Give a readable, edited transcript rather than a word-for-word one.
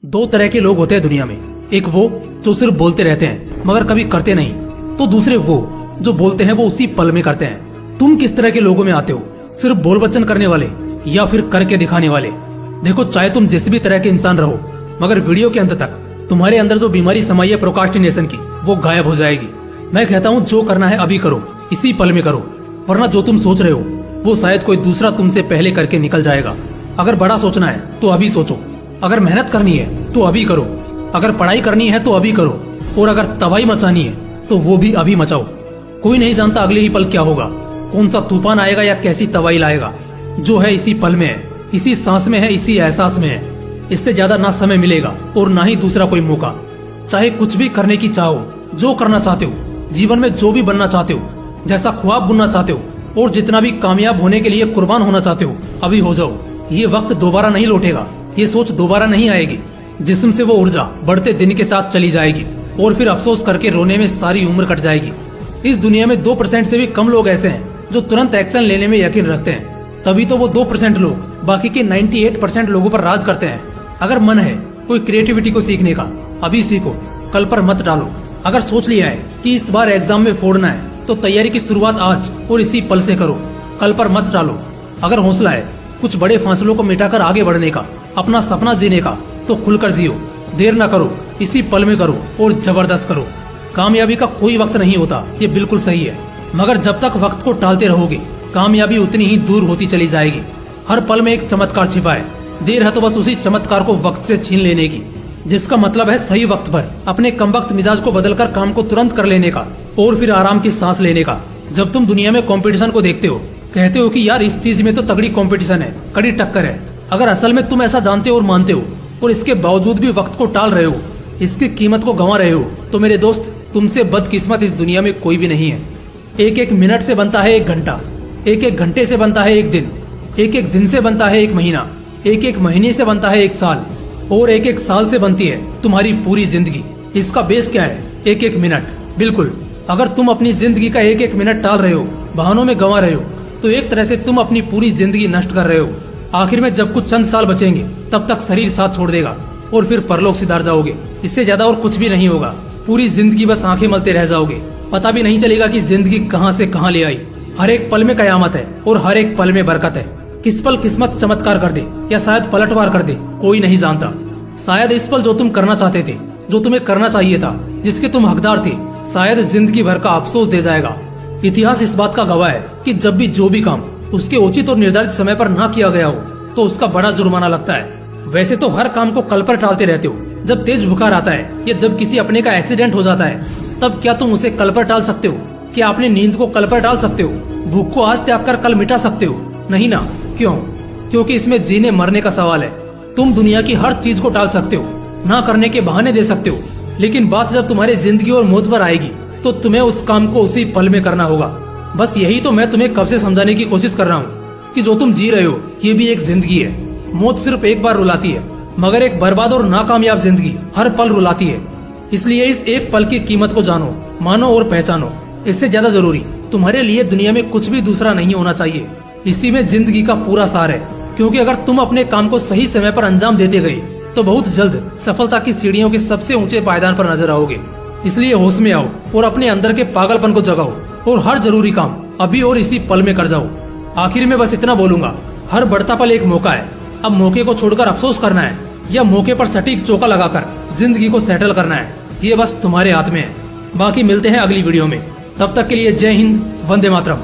दो तरह के लोग होते हैं दुनिया में। एक वो जो सिर्फ बोलते रहते हैं मगर कभी करते नहीं, तो दूसरे वो जो बोलते हैं वो उसी पल में करते हैं। तुम किस तरह के लोगों में आते हो, सिर्फ बोल बच्चन करने वाले या फिर करके दिखाने वाले? देखो, चाहे तुम जिस भी तरह के इंसान रहो, मगर वीडियो के अंत तक तुम्हारे अंदर जो बीमारी समाई है प्रोक्रास्टिनेशन की, वो गायब हो जाएगी। मैं कहता हूँ जो करना है अभी करो, इसी पल में करो, वरना जो तुम सोच रहे हो वो शायद कोई दूसरा तुमसे पहले करके निकल जाएगा। अगर बड़ा सोचना है तो अभी सोचो, अगर मेहनत करनी है तो अभी करो, अगर पढ़ाई करनी है तो अभी करो, और अगर तबाही मचानी है तो वो भी अभी मचाओ। कोई नहीं जानता अगले ही पल क्या होगा, कौन सा तूफान आएगा या कैसी तबाही लाएगा। जो है इसी पल में है, इसी सांस में है, इसी एहसास में है। इससे ज्यादा ना समय मिलेगा और ना ही दूसरा कोई मौका। चाहे कुछ भी करने की चाहो, जो करना चाहते हो, जीवन में जो भी बनना चाहते हो, जैसा ख्वाब बुनना चाहते हो, और जितना भी कामयाब होने के लिए कुर्बान होना चाहते हो, अभी हो जाओ। ये वक्त दोबारा नहीं लौटेगा, ये सोच दोबारा नहीं आएगी। जिस्म से वो ऊर्जा बढ़ते दिन के साथ चली जाएगी और फिर अफसोस करके रोने में सारी उम्र कट जाएगी। इस दुनिया में 2% से भी कम लोग ऐसे हैं जो तुरंत एक्शन लेने में यकीन रखते हैं। तभी तो वो 2% लोग बाकी के 98% लोगों पर राज करते हैं। अगर मन है कोई क्रिएटिविटी को सीखने का, अभी सीखो, कल पर मत डालो। अगर सोच लिया है कि इस बार एग्जाम में फोड़ना है, तो तैयारी की शुरुआत आज और इसी पल से करो, कल पर मत डालो। अगर हौसला है कुछ बड़े फासलों को मिटाकर आगे बढ़ने का, अपना सपना जीने का, तो खुलकर जियो। देर न करो, इसी पल में करो और जबरदस्त करो। कामयाबी का कोई वक्त नहीं होता, ये बिल्कुल सही है, मगर जब तक वक्त को टालते रहोगे, कामयाबी उतनी ही दूर होती चली जाएगी। हर पल में एक चमत्कार छिपा है, देर है तो बस उसी चमत्कार को वक्त से छीन लेने की, जिसका मतलब है सही वक्त पर अपने कमबख्त मिजाज को बदलकर काम को तुरंत कर लेने का और फिर आराम की सांस लेने का। जब तुम दुनिया में कंपटीशन को देखते हो, कहते हो कि यार इस चीज में तो तगड़ी कंपटीशन है, कड़ी टक्कर है। अगर असल में तुम ऐसा जानते हो और मानते हो और इसके बावजूद भी वक्त को टाल रहे हो, इसकी कीमत को गंवा रहे हो, तो मेरे दोस्त तुमसे बदकिस्मत इस दुनिया में कोई भी नहीं है। एक एक मिनट से बनता है एक घंटा, एक एक घंटे से बनता है एक दिन, एक एक दिन से बनता है एक महीना, एक एक महीने से बनता है एक साल, और एक एक साल से बनती है तुम्हारी पूरी जिंदगी। इसका बेस क्या है? एक एक मिनट। बिल्कुल, अगर तुम अपनी जिंदगी का एक एक मिनट टाल रहे हो, बहानों में गंवा रहे हो, तो एक तरह से तुम अपनी पूरी जिंदगी नष्ट कर रहे हो। आखिर में जब कुछ चंद साल बचेंगे, तब तक शरीर साथ छोड़ देगा और फिर परलोक सिधार जाओगे। इससे ज्यादा और कुछ भी नहीं होगा। पूरी जिंदगी बस आंखें मलते रह जाओगे, पता भी नहीं चलेगा कि जिंदगी कहां से कहां ले आई। हर एक पल में कयामत है और हर एक पल में बरकत है। किस पल किस्मत चमत्कार कर दे या शायद पलटवार कर दे, कोई नहीं जानता। शायद इस पल जो तुम करना चाहते थे, जो तुम्हें करना चाहिए था, जिसके तुम हकदार थे, शायद जिंदगी भर का अफसोस दे जाएगा। इतिहास इस बात का गवाह है कि जब भी जो भी काम उसके उचित और निर्धारित समय पर ना किया गया हो, तो उसका बड़ा जुर्माना लगता है। वैसे तो हर काम को कल पर टालते रहते हो। जब तेज बुखार आता है या जब किसी अपने का एक्सीडेंट हो जाता है, तब क्या तुम उसे कल पर टाल सकते हो? क्या अपनी नींद को कल पर टाल सकते हो? भूख को आज त्याग कर कल मिटा सकते हो? नहीं ना। क्यों? क्योंकि इसमें जीने मरने का सवाल है। तुम दुनिया की हर चीज को टाल सकते हो, ना करने के बहाने दे सकते हो, लेकिन बात जब तुम्हारी जिंदगी और मौत पर आएगी, तो तुम्हें उस काम को उसी पल में करना होगा। बस यही तो मैं तुम्हें कब से समझाने की कोशिश कर रहा हूँ कि जो तुम जी रहे हो, ये भी एक जिंदगी है। मौत सिर्फ एक बार रुलाती है, मगर एक बर्बाद और नाकामयाब जिंदगी हर पल रुलाती है। इसलिए इस एक पल की कीमत को जानो, मानो और पहचानो। इससे ज्यादा जरूरी तुम्हारे लिए दुनिया में कुछ भी दूसरा नहीं होना चाहिए। इसी में जिंदगी का पूरा सार है, क्योंकि अगर तुम अपने काम को सही समय पर अंजाम देते गए, तो बहुत जल्द सफलता की सीढ़ियों के सबसे ऊंचे पायदान पर नजर आओगे। इसलिए होश में आओ और अपने अंदर के पागलपन को जगाओ और हर जरूरी काम अभी और इसी पल में कर जाओ। आखिर में बस इतना बोलूंगा, हर बढ़ता पल एक मौका है। अब मौके को छोड़कर अफसोस करना है या मौके पर सटीक चौका लगाकर जिंदगी को सेटल करना है, ये बस तुम्हारे हाथ में है। बाकी मिलते हैं अगली वीडियो में। तब तक के लिए जय हिंद, वंदे मातरम।